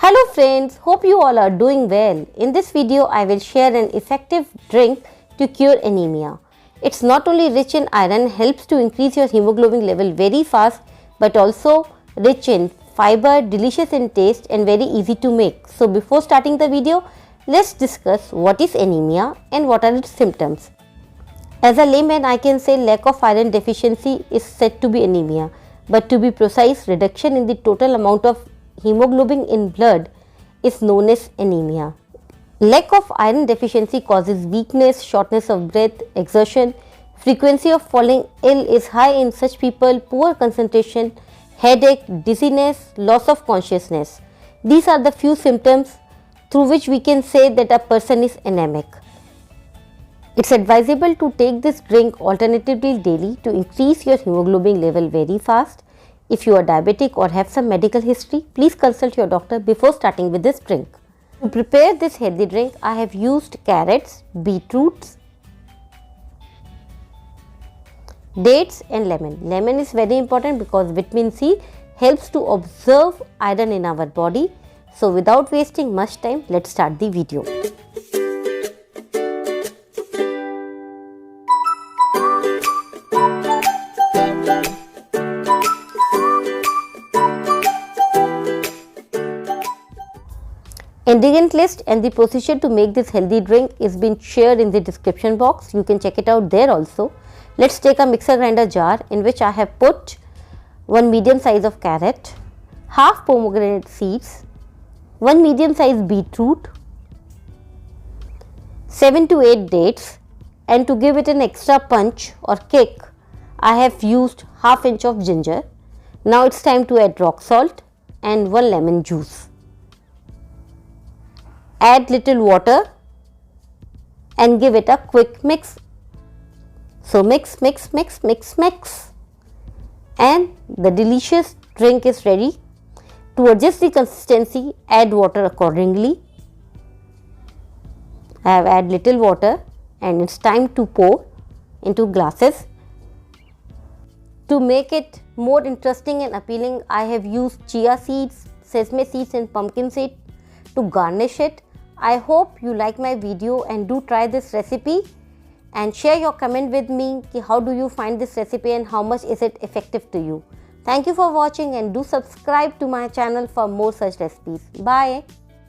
Hello friends, hope you all are doing well. In this video, I will share an effective drink to cure anemia. It's not only rich in iron, helps to increase your hemoglobin level very fast, but also rich in fiber, delicious in taste and very easy to make. So before starting the video, let's discuss what is anemia and what are its symptoms. As a layman, I can say lack of iron deficiency is said to be anemia, but to be precise, reduction in the total amount of hemoglobin in blood is known as anemia. Lack of iron deficiency causes weakness, shortness of breath, exertion. Frequency of falling ill is high in such people, poor concentration, headache, dizziness, loss of consciousness. These are the few symptoms through which we can say that a person is anemic. It's advisable to take this drink alternatively daily to increase your hemoglobin level very fast. If you are diabetic or have some medical history, please consult your doctor before starting with this drink. To prepare this healthy drink, I have used carrots, beetroots, dates and lemon. Lemon is very important because vitamin C helps to absorb iron in our body. So without wasting much time, let's start the video. Ingredient list and the procedure to make this healthy drink is been shared in the description box. You can check it out there also. Let's take a mixer grinder jar in which I have put 1 medium size of carrot, half pomegranate seeds, 1 medium size beetroot, 7 to 8 dates, and to give it an extra punch or kick, I have used half inch of ginger. Now it's time to add rock salt and 1 lemon juice. Add little water and give it a quick mix. So mix and the delicious drink is ready. To adjust the consistency, add water accordingly. I have added little water and it's time to pour into glasses. To make it more interesting and appealing, I have used chia seeds, sesame seeds and pumpkin seed to garnish it. I hope you like my video and do try this recipe and share your comment with me how do you find this recipe and how much is it effective to you. Thank you for watching and do subscribe to my channel for more such recipes. Bye.